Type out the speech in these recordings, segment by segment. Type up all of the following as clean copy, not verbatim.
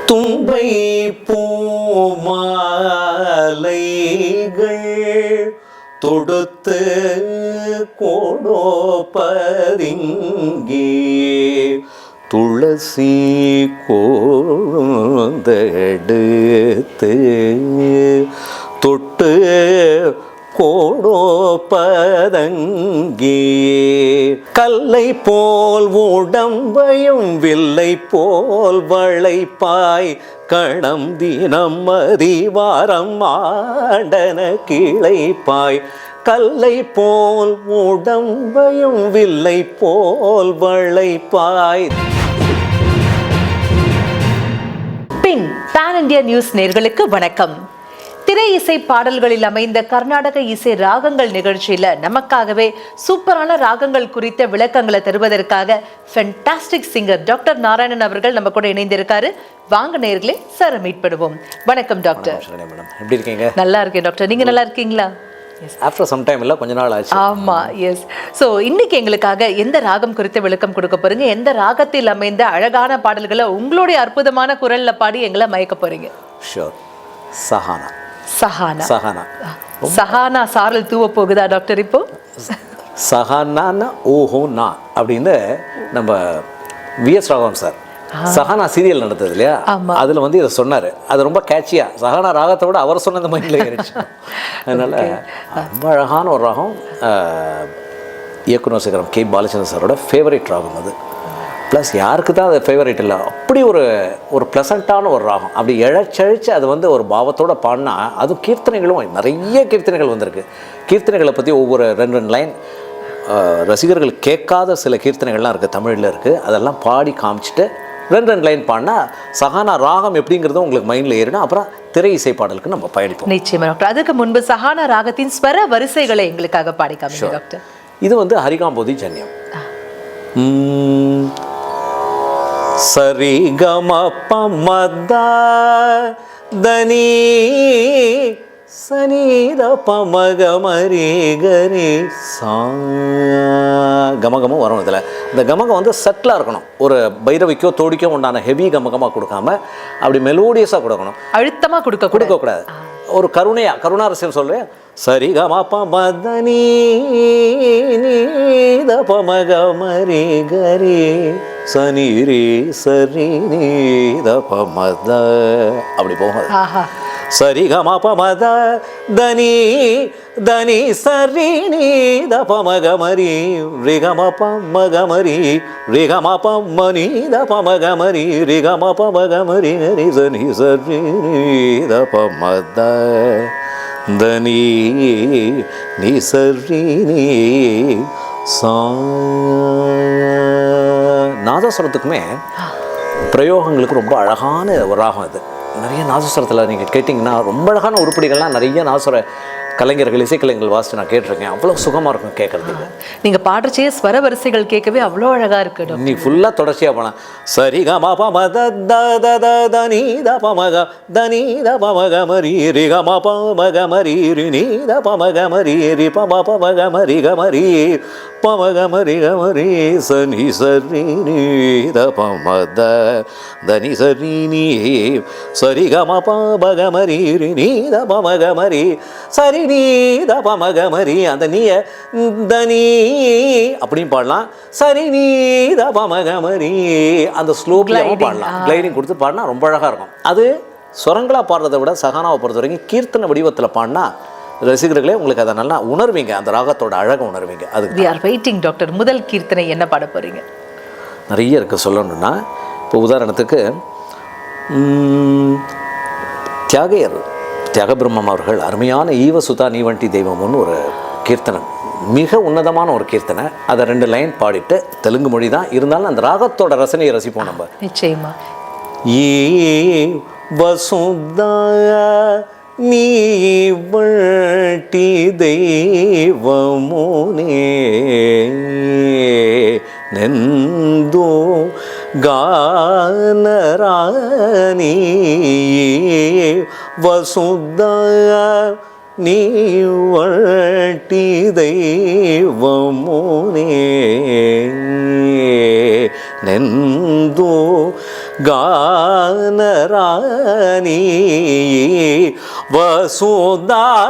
தும்பை பூமாலைகள் தொடுத்து கோடோப்பதிங்கே துளசி கோந்தெடுத்து தொட்டு கோடோப்பதங்கே கல்லை போல் உடம்பையும் வில்லை போல் வளைப்பாய் கணம் தினம் மதிவாரம் ஆண்டன கிளைப்பாய் கல்லை போல் உடம்பையும் வில்லை போல் வளைப்பாய். பின் பான் இந்தியா நியூஸ் நேயர்களுக்கு வணக்கம். திரை இசை பாடல்களில் அமைந்த கர்நாடக இசை ராகங்கள் நிகழ்ச்சியில நமக்காகவே சூப்பரான ராகங்கள் குறித்த விளக்கங்களை தருவதற்காக ஃபென்டாஸ்டிக் சிங்கர் டாக்டர் நாராயணன் அவர்கள் நம்ம கூட இணைந்திருக்காரு. வாங்க நேயர்களே, சார் மீட் பண்ணுவோம். வணக்கம் டாக்டர். எப்படி இருக்கீங்க? நல்லா இருக்கேன் டாக்டர், நீங்க நல்லா இருக்கீங்களா? ஆஃப்டர் சம் டைம் இல்ல, கொஞ்ச நாள் ஆச்சு. ஆமா, எஸ். ஸோ இன்னைக்கு எங்களுக்காக எந்த ராகம் குறித்த விளக்கம் கொடுக்க போறீங்க? எந்த ராகத்தில் அமைந்த அழகான பாடல்களை உங்களுடைய அற்புதமான குரல்ல பாடி எங்களை மயக்க போறீங்க? ஷூர். சஹானா. சஹானா. சஹானா. சஹானா சாரல் தூவ போகுதா டாக்டர்? இப்போ சஹானா ஓஹோ நா அப்படின்னு நம்ம விஎஸ் ராகவன் சார் சஹானா சீரியல் நடந்தது இல்லையா, அதில் வந்து இதை சொன்னார். அது ரொம்ப கேட்சியாக சஹானா ராகத்தை விட அவர் சொன்ன மைண்டில் ஏறிச்சு. அதனால் ரொம்ப அழகான ஒரு ராகம். இயக்குனர் சேகரம் கே பாலச்சந்திரன் சாரோட ஃபேவரட் ராகம் அது. ப்ளஸ் யாருக்கு தான் அது ஃபேவரட் இல்லை, அப்படி ஒரு ப்ளசண்ட்டான ஒரு ராகம். அப்படி இழைச்சழிச்சு அது வந்து ஒரு பாவத்தோடு பாடினா, அதுவும் கீர்த்தனைகளும் நிறைய கீர்த்தனைகள் வந்திருக்கு. கீர்த்தனைகளை பற்றி ஒவ்வொரு ரெண்டு லைன் ரசிகர்கள் கேட்காத சில கீர்த்தனைகள்லாம் இருக்குது, தமிழில் இருக்குது. அதெல்லாம் பாடி காமிச்சிட்டு ரெண்டு லைன் பாடினா சஹானா ராகம் எப்படிங்கிறது உங்களுக்கு மைண்டில் ஏறினா அப்புறம் திரை இசை பாடலுக்கு நம்ம பயணிப்போம். நிச்சயமா டாக்டர். அதுக்கு முன்பு சஹானா ராகத்தின் ஸ்வர வரிசைகளை எங்களுக்காக பாடி காமிங்க டாக்டர். இது வந்து ஹரிகாம்போதி ஜன்யம். சரி கம பமத தனி சனீத பமகமரி கரி சா கமகமும் வரும். இதில் இந்த கமகம் வந்து செட்டிலாக இருக்கணும். ஒரு பைரவிக்கோ தோடிக்கோ உண்டான ஹெவி கமகமாக கொடுக்காம அப்படி மெலோடியஸாக கொடுக்கணும், அழுத்தமாக கொடுக்கக்கூடாது. ஒரு கருணாரசியம் சொல்கிறேன். சரி கம பமதனி நீத பமகமரி கரி சனி சரி நீத பமத அப்படி போகும். சரி கம பமத தனி தனி சரி நீத பமகமரி ரிகம பமகமரி ரிகம பமனீத பமகமரி ரிகம பமகமரி ஹரி சனி சரி நீத பமத தனி நீ சரி நீ சா. நாதஸ்வரத்துக்குமே பிரயோகங்களுக்கு ரொம்ப அழகான ஒரு ராகம் இது. நிறைய நாதஸ்வரத்தில் நீங்கள் கேட்டிங்கன்னா ரொம்ப அழகான உருப்படிகள்லாம் நிறைய நாதஸ்வர கலைஞர்கள் இசைக்கலைஞர்கள் வாசித்து நான் கேட்டிருக்கேன். அவ்வளோ சுகமாக இருக்கும் கேட்குறதுக்கு. நீங்கள் பாடுறச்சே ஸ்வர வரிசைகள் கேட்கவே அவ்வளோ அழகாக இருக்குது. நீ ஃபுல்லாக தொடர்ச்சியாக போனால் சரி க ம ப ம த த த த த நீ த ப ம க த நீ த ப ம க ம ரி ரி க ம ப ம க ம ரி ரி நீ த ப ம க ம ரி ரி ப ம ப ம க ம ரி க ம ரி ப ம க ம ரி க ம ரி ச நீ ச ரி நீ த ப ம த த நீ ச ரி நீ சரி க ம ப ம க ம ரி ரி நீ த ப ம க ம ரி சரி நீ த ப ம க ம ரி அந்த நீய தனி அப்படின்னு பாடலாம். சரி நீ த ப ம க ம ரி அந்த ஸ்லோக்லையும் பாடலாம். கிளைடிங் கொடுத்து பாடினா ரொம்ப அழகாக இருக்கும். அது சுரங்களாக பாடுறதை விட சஹானாவை பொறுத்த வரைக்கும் கீர்த்தனை வடிவத்தில் பாடினா ரசிகர்களே உங்களுக்கு அதை நல்லா உணர்வீங்க, அந்த ராகத்தோட அழகை உணர்வீங்க. அதுக்கு we are waiting டாக்டர். முதல் கீர்த்தனை என்ன பாட போறீங்க? நிறைய இருக்குது சொல்லணும்னா. இப்போ உதாரணத்துக்கு தியாகபிரம்மம் அவர்கள் அருமையான ஈவ சுதா நீவண்டி தெய்வம்னு ஒரு கீர்த்தனை, மிக உன்னதமான ஒரு கீர்த்தனை. அதை ரெண்டு லைன் பாடிட்டு தெலுங்கு மொழி தான் இருந்தாலும் அந்த ராகத்தோட ரசனையை ரசிப்போம் நம்ம. நிச்சயமா. ஈ வசுதா நீவண்டி தெய்வமுனே நெந்தோ கானராணி வசுதா நீவண்டி தெய்வமுனே நெந்தோ கானராணி வசுதானி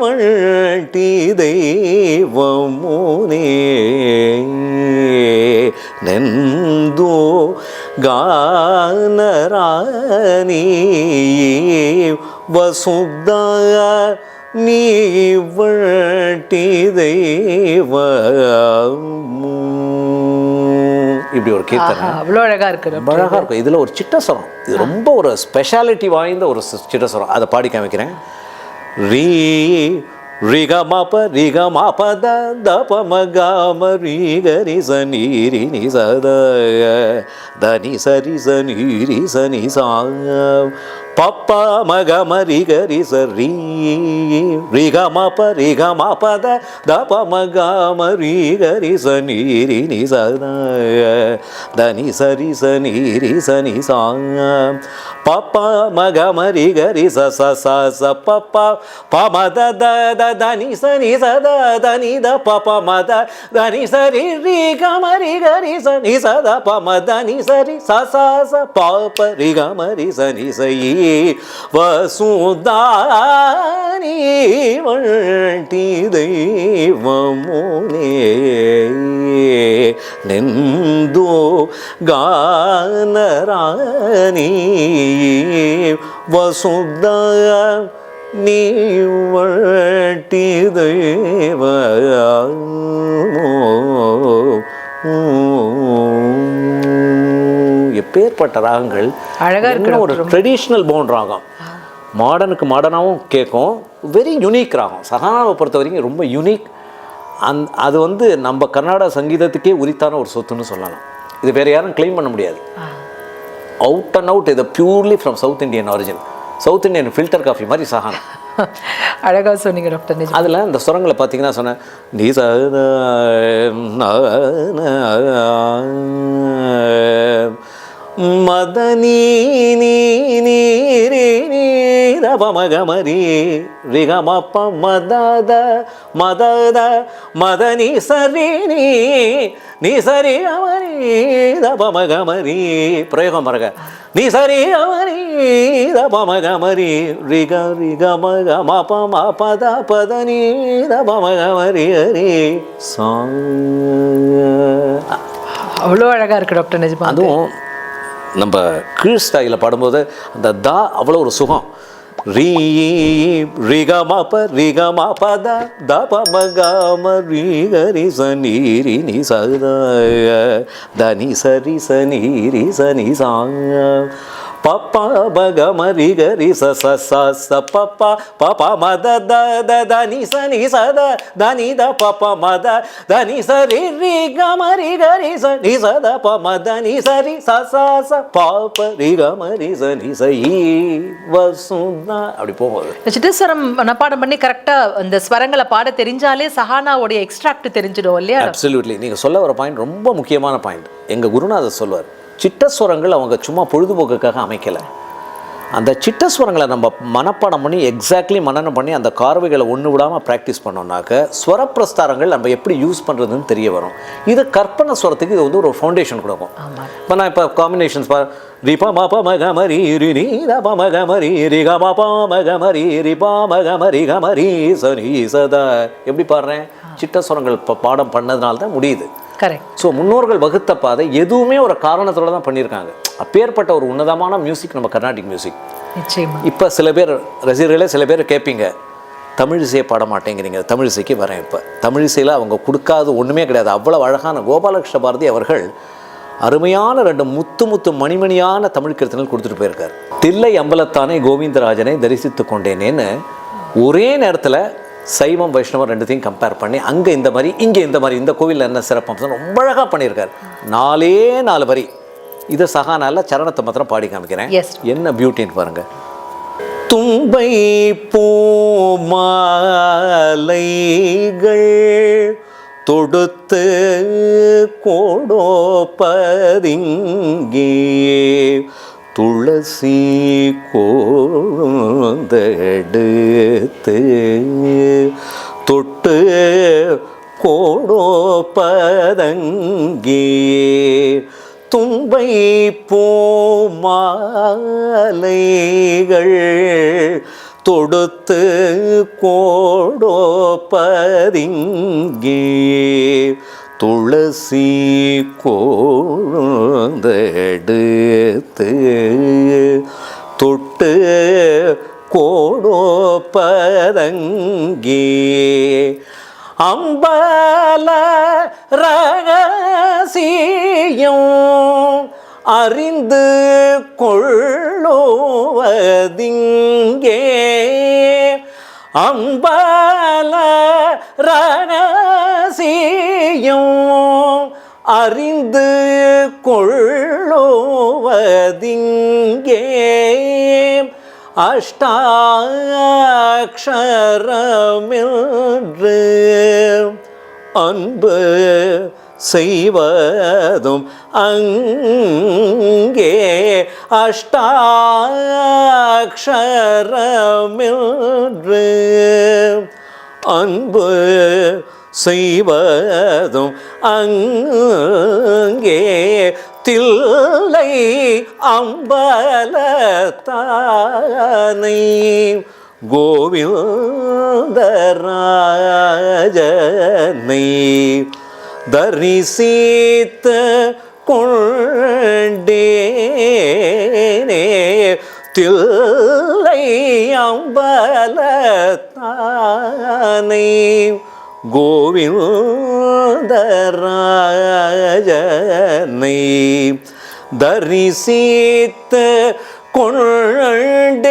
வட்டி தெய்வமுனே நெந்தோ கானராணி வசுதா நீ வட்டி தெய்வ இப்படி ஒரு கீர்த்தனை அவ்வளோ அழகா இருக்கு. ரொம்ப அழகா இருக்கும். இதுல ஒரு சிட்டஸ்வரம், இது ரொம்ப ஒரு ஸ்பெஷாலிட்டி வாய்ந்த ஒரு சிட்டஸ்வரம். அதை பாடி காமிக்கிறேன். ரீ ரிகமப ரிகமபத தபமகம ரீகரி சனீரி நி சத தனி சரி சனீரி சனி சா பப்ப மகம ரிகரி சரி ரிகமப ரிகமபத தபமகம ரீகரி சனீரி நி சத தனி சரி சனீரி சனி சா பப்ப மகம ரிகரி ச ச ச ச பப்ப பமத த தனி சனி சத தனி த பப மத தனி சரி ரி கம ரி கரி சனி சத பம தனி சரி ச ச ச பப ரி கம ரி சனி சை வசுதானி வட்டி தெய்வமுனே நெந்தோ கானராணி வசுதா நீ வட்டி தெய்வ எப்பேற்பட்ட ராகங்கள். அழகா இருக்கு. ஒரு ட்ரெடிஷ்னல் பவுண்ட் ராகம், மாடர்னுக்கு மாடர்னாகவும் கேட்கும். வெரி யூனிக் ராகம். சகானாவை பொறுத்த வரைக்கும் ரொம்ப யூனிக். அது வந்து நம்ம கர்நாடக சங்கீதத்துக்கே உரித்தான ஒரு சொத்துன்னு சொல்லலாம். இது வேறு யாரும் கிளைம் பண்ண முடியாது. அவுட் அண்ட் அவுட் இது purely from south Indian origin. South Indian filter coffee மாதிரி சகானா. அழகாக சொன்னீங்க டாக்டர். அதில் இந்த சுரங்களை பார்த்தீங்கன்னா சொன்னேன் நீ மதனி நீ நீரி நீரபமகமரி ரிகமப்ப மதத மதத மதனி சரி நீ சரி அமரி தபமகமரி பிரயோகம் மரக நீ சரி அமரி தபமகமரி ரிக ரிகமக மப மபத பதனி தபமகமரி ஹரி சா. அவ்வளோ அழகாக இருக்கு டாக்டர் நிஜமா. அதுவும் நம்ம கீழ் ஸ்டைலில் பாடும்போது அந்த தா அவ்வளோ ஒரு சுகம். ரீ ரிகமப ரிகமபத தபமகம ரீகரி சனீரி நி சத தனி சரி சனீரி சனி சா பப்பா பகம ரிகரி ச ச ச ச பப்பா பப்பா மத த த தனி சனி சத தனி த பப்பா மத தனி சரி ரி கம ரிகரி ச நி சத பம தனி சரி ச ச ச பாப்ப ரி கம ரி ச நி ச ஈ வசுதா அப்படி போகுது. சிட்டஸ்வரம் மனப்பாடம் பண்ணி கரெக்டாக அந்த ஸ்வரங்களை பாட தெரிஞ்சாலே சஹானாவுடைய எக்ஸ்ட்ராக்ட் தெரிஞ்சிடும் இல்லையா? அப்சல்யூட்லி. நீங்கள் சொல்ல வர பாயிண்ட் ரொம்ப முக்கியமான பாயிண்ட். எங்கள் குருநாதர் சொல்வார், சிட்டஸ்வரங்கள் அவங்க சும்மா பொழுதுபோக்குக்காக அமைக்கலை. அந்த சிட்டஸ்வரங்களை நம்ம மனப்பாடம் பண்ணி எக்ஸாக்ட்லி மனனம் பண்ணி அந்த கார்வைகளை ஒன்று விடாமல் ப்ராக்டிஸ் பண்ணோம்னாக்க ஸ்வரப்பிரஸ்தாரங்கள் நம்ம எப்படி யூஸ் பண்ணுறதுன்னு தெரிய வரும். இது கற்பனை ஸ்வரத்துக்கு இது வந்து ஒரு ஃபவுண்டேஷன் கொடுக்கும். இப்போ நான் இப்போ காம்பினேஷன்ஸ் ரிபா மப மகமரி ரி ரப மகமரி ரி க மப மகமரி ரிபா மகமரி கமரி சரி சதா எப்படி பாடுறேன்? சிட்டஸ்வரங்கள் இப்போ பாடம் பண்ணதுனால தான் முடியுது. கரெக்ட். ஸோ முன்னோர்கள் வகுத்த பாதை எதுவுமே ஒரு காரணத்தோடு தான் பண்ணியிருக்காங்க. அப்பேற்பட்ட ஒரு உன்னதமான மியூசிக் நம்ம கர்நாடிக் மியூசிக். நிச்சயமா. இப்போ சில பேர் ரசிகர்களே சில பேர் கேட்பீங்க, தமிழ் இசையை பாட மாட்டேங்கிறீங்க. தமிழ் இசைக்கு வரேன். இப்போ தமிழ் இசையில் அவங்க கொடுக்காத ஒன்றுமே கிடையாது. அவ்வளோ அழகான கோபாலகிருஷ்ண பாரதி அவர்கள் அருமையான 2 முத்து மணிமணியான தமிழ் கீர்த்தனைகள் கொடுத்துட்டு போயிருக்கார். தில்லை அம்பலத்தானே கோவிந்தராஜனை தரிசித்து கொண்டேனேன்னு ஒரே நேரத்தில் சைவம் வைஷ்ணவம் 2த்தையும் கம்பேர் பண்ணி அங்கே இந்த மாதிரி இங்கே இந்த மாதிரி இந்த கோவிலில் என்ன சிறப்பம்சம் ரொம்ப அழகாக பண்ணியிருக்கார். 4 வரி. இதை சகானால சரணத்தை மாத்திரம் பாடி காமிக்கிறேன். என்ன பியூட்டின்னு பாருங்க. தும்பை பூமாலைகள் தொடுத்து கோடோப்பதிங்கே துளசி கோந்தெடுத்து தொட்டு கோடோப்பதங்கே துன்ப தும்பை பூமாலைகள் தொடுத்து கோடோப்பதிங்கே துளசி கோழ்ந்தெடுத்து தொட்டு கோடோப்பதங்கே அம்பல ரகசியம் அறிந்து கொள்ளுவதிங்கே அம்பல ரகசியம் அறிந்து கொள்ளுவதிங்கே அஷ்டாட்சரமின்று அன்பு செய்வதும் அங்கே அஷ்டாட்சரமின்று அன்பு செய்வதும் அங்கே தில்லை அம்பலத்தானை கோவிந்தராஜனை தரிசித்து கொண்டேனே தில்லை அம்பலத்தானை கோவிந்தராஜனை தரிசித்து கொண்டேனே.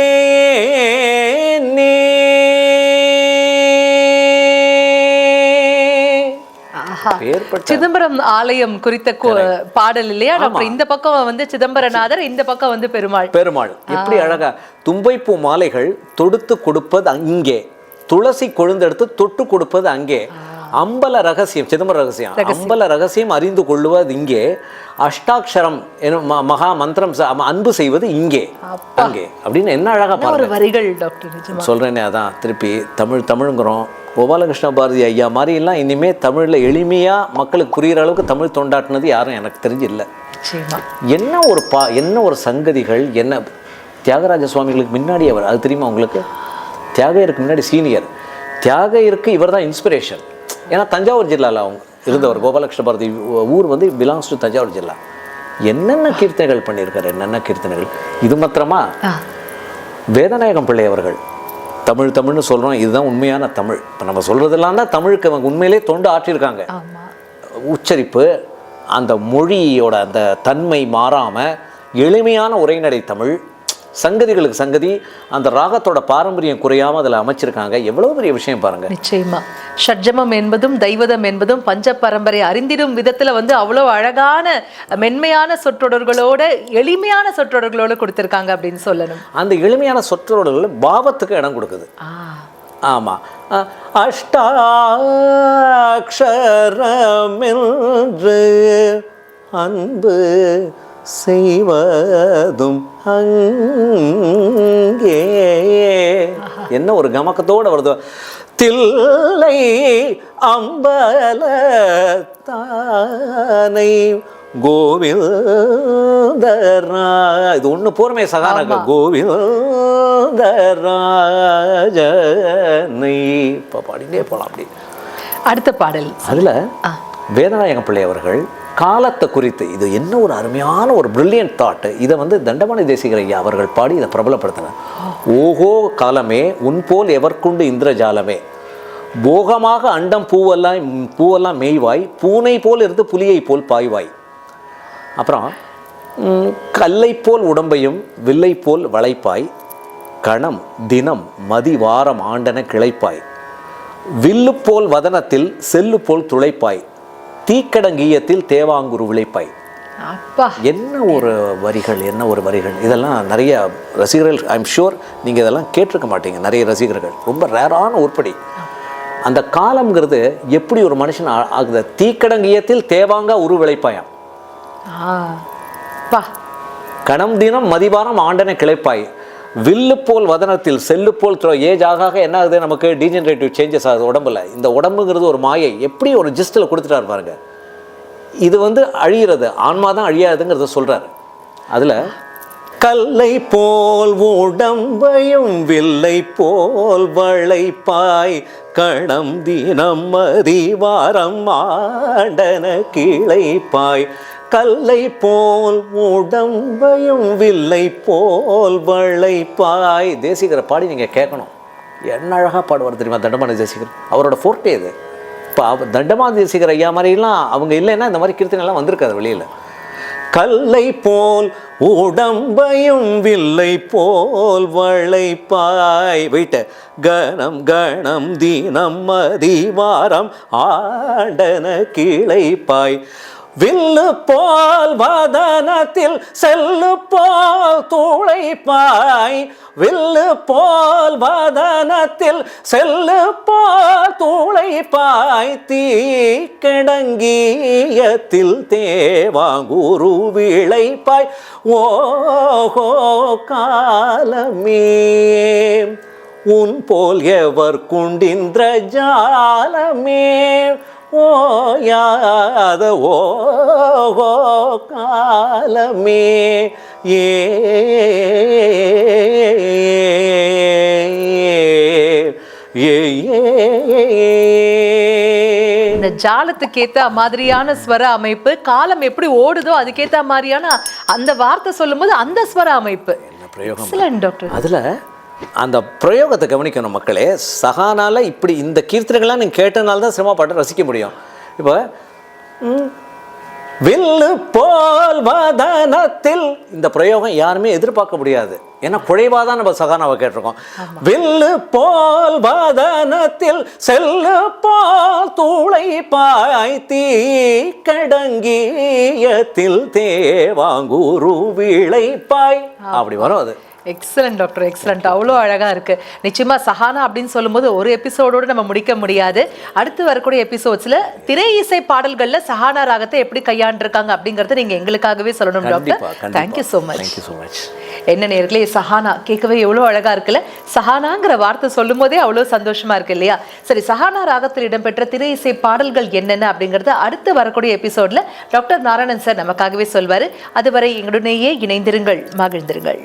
சிதம்பரம் ஆலயம் குறித்த பாடல் இல்லையா? அப்புறம் இந்த பக்கம் வந்து சிதம்பரநாதர், இந்த பக்கம் வந்து பெருமாள். எப்படி அழகா தும்பைப்பூ மாலைகள் தொடுத்து கொடுப்பது இங்கே, துளசி கொழுந்தெடுத்து தொட்டு கொடுப்பது அங்கே, அம்பல ரகசியம் சிதம்பர ரகசியம் அம்பல ரகசியம் அறிந்து கொள்ளுவது இங்கே, அஷ்டாட்சரம் மகா மந்திரம் அன்பு செய்வது இங்கே அங்கே அப்படின்னு என்ன அழகா பாருங்க வரிகள் டாக்டர். சொல்றேனே, அதான் திருப்பி தமிழுங்கிறோம். கோபாலகிருஷ்ண பாரதி ஐயா மாதிரி எல்லாம் இனிமே தமிழ்ல எளிமையா மக்களுக்கு புரியுற அளவுக்கு தமிழ் தொண்டாட்டினது யாரும் எனக்கு தெரிஞ்சு இல்லை. என்ன ஒரு சங்கதிகள், என்ன தியாகராஜ சுவாமிகளுக்கு முன்னாடி அவர், அது தெரியுமா உங்களுக்கு? தியாகையருக்கு முன்னாடி சீனியர், தியாகையருக்கு இவர் தான் இன்ஸ்பிரேஷன். ஏன்னா தஞ்சாவூர் ஜில்லாவில் அவங்க இருந்தவர். கோபாலகிருஷ்ண பாரதி ஊர் வந்து பிலாங்ஸ் டு தஞ்சாவூர் ஜில்லா. என்னென்ன கீர்த்தனைகள் பண்ணியிருக்காரு, என்னென்ன கீர்த்தனைகள். இது மாத்திரமா, வேதநாயகம் பிள்ளை அவர்கள் தமிழ்னு சொல்கிறோம், இதுதான் உண்மையான தமிழ். இப்போ நம்ம சொல்கிறதெல்லாம் தான் தமிழுக்கு அவங்க உண்மையிலே தொண்டு ஆற்றியிருக்காங்க. உச்சரிப்பு, அந்த மொழியோட அந்த தன்மை மாறாமல் எளிமையான உரைநடை தமிழ், சங்கதிகளுக்கு சங்கதி, அந்த ராகத்தோட பாரம்பரியம் குறையாமல் அதில் அமைச்சிருக்காங்க. எவ்வளோ பெரிய விஷயம் பாருங்க. நிச்சயமா ஷட்ஜமம் என்பதும் தெய்வதம் என்பதும் பஞ்ச பரம்பரை அறிந்திடும் விதத்துல வந்து அவ்வளோ அழகான மென்மையான சொற்றொடர்களோட எளிமையான சொற்றொடர்களோட கொடுத்துருக்காங்க அப்படின்னு சொல்லணும். அந்த எளிமையான சொற்றொடர்கள் பாவத்துக்கு இடம் கொடுக்குது. ஆமா, அஷ்டாட்சரமென்று அன்பு செய்வதும் அங்கே, என்ன ஒரு கமக்கத்தோட வருது. தில்லை அம்பலத்தானை கோவிந்தரா, இது ஒண்ணு போர்மை சகானாக கோவிந்தராஜனை இப்போ பாடிட்டே போகலாம். அப்படி அடுத்த பாடல் அதுல வேதநாயகம் பிள்ளை அவர்கள் காலத்தை குறித்து, இது என்ன ஒரு அருமையான ஒரு பிரில்லியன்ட் தாட்டு. இதை வந்து தண்டபாணி தேசிகர் ஐயா அவர்கள் பாடி இதை பிரபலப்படுத்தினார். ஓஹோ காலமே உன்போல் எவர்க்குண்டு இந்திரஜாலமே, போகமாக அண்டம் பூவெல்லாம் மேய்வாய், பூனை போல் இருந்து புலியை போல் பாய்வாய். அப்புறம் கல்லை போல் உடம்பையும் வில்லை போல் வளைப்பாய், கணம் தினம் மதி வாரம் ஆண்டன கிளைப்பாய், வில்லு போல் வதனத்தில் செல்லு போல் துளைப்பாய், தீக்கடங்கீயத்தில் தேவாங்குரு விளைப்பாய். என்ன ஒரு வரிகள், என்ன ஒரு வரிகள். இதெல்லாம் நிறைய ரசிகர்கள், ஐம் ஷூர் நீங்கள் இதெல்லாம் கேட்டிருக்க மாட்டீங்க. நிறைய ரசிகர்கள், ரொம்ப ரேரான உருப்படி. அந்த காலம்ங்கிறது எப்படி ஒரு மனுஷன் ஆகுது. தீக்கடங்கீயத்தில் தேவாங்க உரு விளைப்பாயாம், கணம் தினம் மதிவாரம் ஆண்டன கிளைப்பாய், வில்லு போல் வதனத்தில் செல்லு போல் ஏஜ் ஆக என்ன ஆகுது, நமக்கு டீஜெனரேட்டிவ் சேஞ்சஸ் ஆகுது உடம்புல. இந்த உடம்புங்கிறது ஒரு மாயை. எப்படி ஒரு ஜிஸ்டில் கொடுத்துட்டாரு பாருங்க. இது வந்து அழியிறது, ஆன்மா தான் அழியாதுங்கிறத சொல்கிறார். அதில் கல்லை போல் உடம்பையும் வில்லை போல் வளைப்பாய் கணம் தினம் மதிவாரம் ஆண்டன கிளைப்பாய். கல்லை போல் உடம்பையும் வில்லை போல் வளைப்பாய். தேசிகரை பாடி நீங்கள் கேட்கணும், என்ன அழகாக பாடுவார் தெரியுமா தண்டமான தேசிகர். அவரோட ஃபோர்ட்டே இது. இப்போ தண்டமான தேசிகர் ஐயா மாதிரிலாம் அவங்க இல்லைன்னா இந்த மாதிரி கீர்த்தனைலாம் வந்திருக்காது வெளியில். கல்லை போல் உடம்பையும் வில்லை போல் வளைப்பாய் வைட்ட கணம் கணம் தீனம் மதிவாரம் ஆண்டன கிளைப்பாய். வில்லு போல் வதனத்தில் செல்லு போல் துளைப்பாய். வில்லு போல் வதனத்தில் செல்லு போல் துளைப்பாய். தீக்கடங்கியத்தில் தேவாங்குரு விளைப்பாய். ஓஹோ காலமே உன் போல் எவர் குண்டின்ற ஜாலமே ஓயாத ஓஹோ காலமே ஏ இந்த ஜாலத்துக்கு ஏத்த மாதிரியான ஸ்வர அமைப்பு, காலம் எப்படி ஓடுதோ அதுக்கேத்த மாதிரியான அந்த வார்த்தை சொல்லும்போது அந்த ஸ்வர அமைப்பு. Excellent doctor. அதுல அந்த பிரயோகத்தை கவனிக்கணும் மக்களே. சஹானால இப்படி இந்த கீர்த்தனைகள்லாம் நீங்கள் கேட்டனால தான் சிரமப்பட்டு ரசிக்க முடியும். இப்போ வில்லு போல் வதனத்தில் இந்த பிரயோகம் யாருமே எதிர்பார்க்க முடியாது. ஏன்னா குழைவாக தான் நம்ம சகானாவை கேட்டிருக்கோம். வில்லு போல் வதனத்தில் செல்லு போல் துளைப்பாய். தீக்கடங்கியத்தில் தேவாங்குரு விளைப்பாய். அப்படி வரும் அது. Excellent doctor, excellent. அவ்வளோ அழகாக இருக்குது. நிச்சயமாக சஹானா அப்படின்னு சொல்லும்போது ஒரு எபிசோடோடு நம்ம முடிக்க முடியாது. அடுத்து வரக்கூடிய எபிசோட்ஸில் திரை இசை பாடல்களில் சஹானா ராகத்தை எப்படி கையாண்டிருக்காங்க அப்படிங்கிறத நீங்கள் எங்களுக்காகவே சொல்லணும் டாக்டர். Thank you so much. என்ன நேர்களே, சஹானா கேட்கவே எவ்வளோ அழகாக இருக்குல்ல. சஹானாங்கிற வார்த்தை சொல்லும் போதே அவ்வளோ சந்தோஷமாக இருக்கு இல்லையா? சரி, சஹானா ராகத்தில் இடம்பெற்ற திரை இசை பாடல்கள் என்னென்ன அப்படிங்கிறத அடுத்து வரக்கூடிய எபிசோடில் டாக்டர் நாராயணன் சார் நமக்காகவே சொல்வார். அதுவரை எங்களுடனேயே இணைந்திருங்கள், மகிழ்ந்திருங்கள்.